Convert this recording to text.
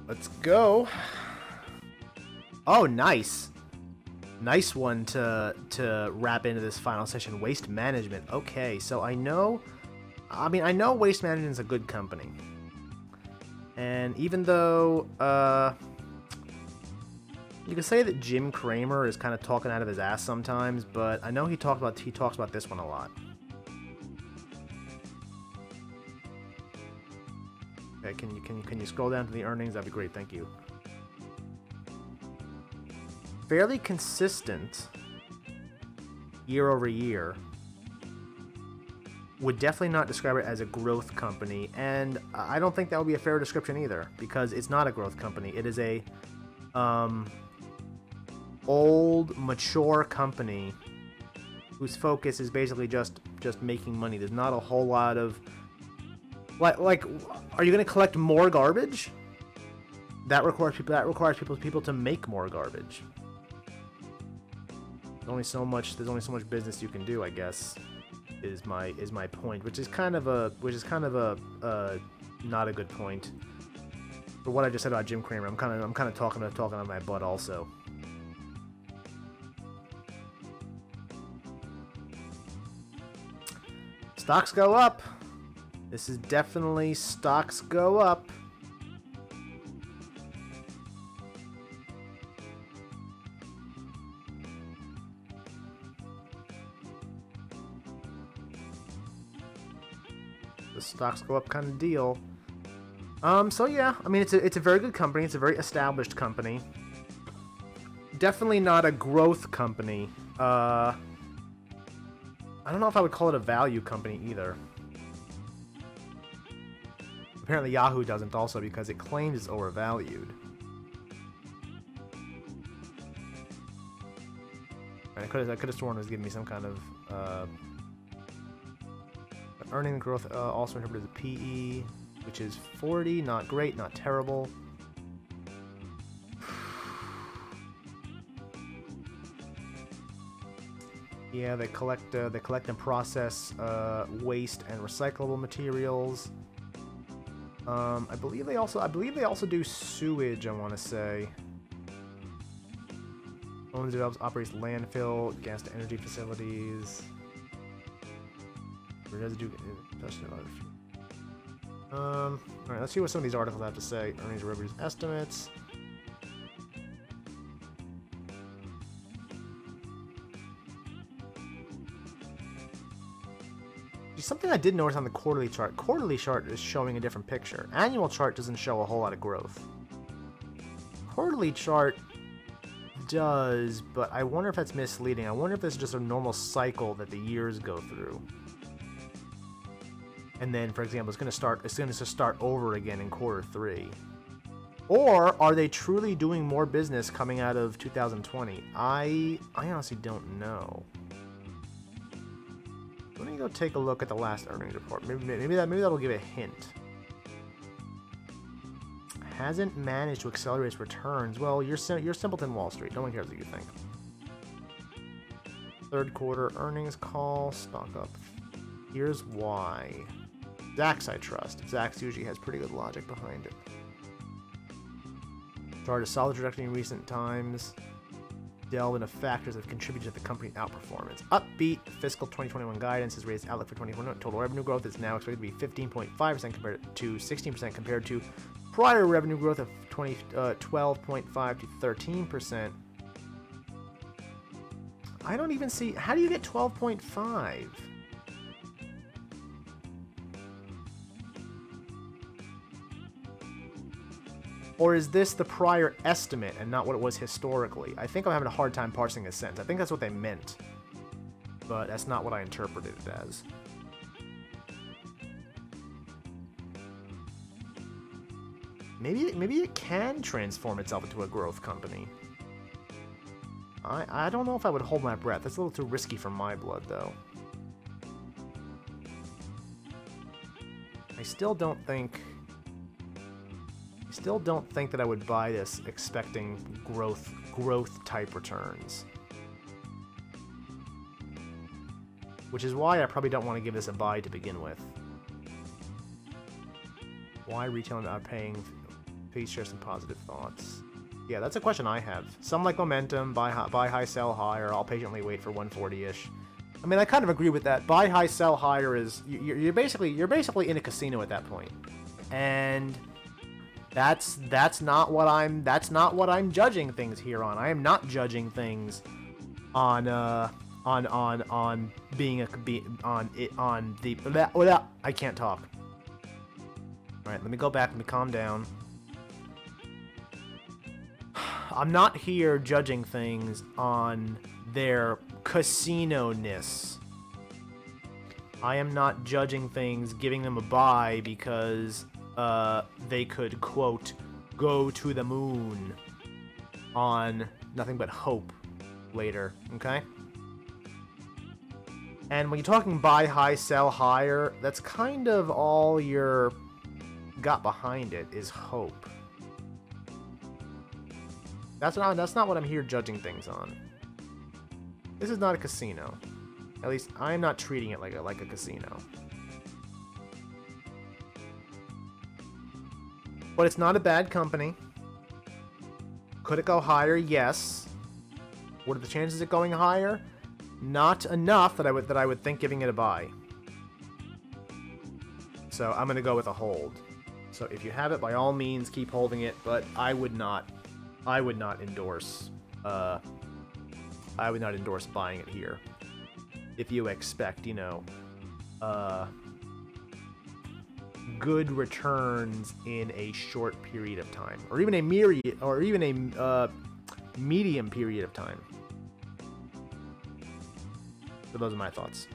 Let's go. Oh, nice. Nice one to wrap into this final session. Waste Management. Okay, so I know Waste Management is a good company. And even though you can say that Jim Cramer is kind of talking out of his ass sometimes, but I know he talks about this one a lot. Okay, can you scroll down to the earnings? That'd be great, thank you. Fairly consistent year over year. Would definitely not describe it as a growth company, and I don't think that would be a fair description either, because it's not a growth company. It is a old, mature company whose focus is basically just making money. There's not a whole lot of like are you going to collect more garbage? That requires people to make more garbage. There's only so much business you can do, I guess, is my point, which is kind of a not a good point. For what I just said about Jim Cramer, I'm kind of talking on my butt also. Stocks go up. This is definitely stocks go up. The stocks go up kind of deal. So yeah, I mean, it's a very good company. It's a very established company. Definitely not a growth company. I don't know if I would call it a value company either. Apparently Yahoo doesn't also, because it claims it's overvalued. I could have sworn it was giving me some kind of earning growth, also interpreted as PE, which is 40. Not great, not terrible. Yeah, they collect and process waste and recyclable materials. I believe they also do sewage, I want to say. Owns, develops, operates landfill, gas to energy facilities. Residue. All right, let's see what some of these articles have to say. Earnings, revenues, estimates. Something I did notice on the quarterly chart. Quarterly chart is showing a different picture. Annual chart doesn't show a whole lot of growth. Quarterly chart does, but I wonder if that's misleading. I wonder if this is just a normal cycle that the years go through. And then, for example, it's going to start over again in quarter 3. Or are they truly doing more business coming out of 2020? I honestly don't know. Let me go take a look at the last earnings report. Maybe that'll give a hint. Hasn't managed to accelerate its returns. Well, you're simpleton Wall Street. No one cares what you think. Third quarter earnings call. Stock up. Here's why. Zacks I trust. Zacks usually has pretty good logic behind it. Chart a solid trajectory in recent times. Delve into factors that have contributed to the company's outperformance. Upbeat fiscal 2021 guidance has raised outlook for 2021. Total revenue growth is now expected to be 15.5% compared to 16% compared to prior revenue growth of 12.5 to 13%. I don't even see, how do you get 12.5? Or is this the prior estimate and not what it was historically? I think I'm having a hard time parsing this sentence. I think that's what they meant, but that's not what I interpreted it as. Maybe it can transform itself into a growth company. I don't know if I would hold my breath. That's a little too risky for my blood, though. I still don't think that I would buy this expecting growth type returns. Which is why I probably don't want to give this a buy to begin with. Why retail not paying Please share some positive thoughts. Yeah, that's a question I have. Some like momentum, buy high, sell high, or I'll patiently wait for 140-ish. I mean, I kind of agree with that. Buy high, sell higher is you're basically in a casino at that point, and that's not what I'm judging things here on. I am not judging things on being I can't talk. All right, let me go back. Let me calm down. I'm not here judging things on their casino-ness. I am not judging things, giving them a buy because they could, quote, go to the moon on nothing but hope later, okay? And when you're talking buy high, sell higher, that's kind of all you're got behind it is hope. That's not what I'm here judging things on. This is not a casino. At least I'm not treating it like a casino. But it's not a bad company. Could it go higher? Yes. What are the chances of it going higher? Not enough that I would think giving it a buy. So I'm gonna go with a hold. So if you have it, by all means, keep holding it. But I would not endorse. I would not endorse buying it here. If you expect, good returns in a short period of time, or even a medium period of time. So those are my thoughts.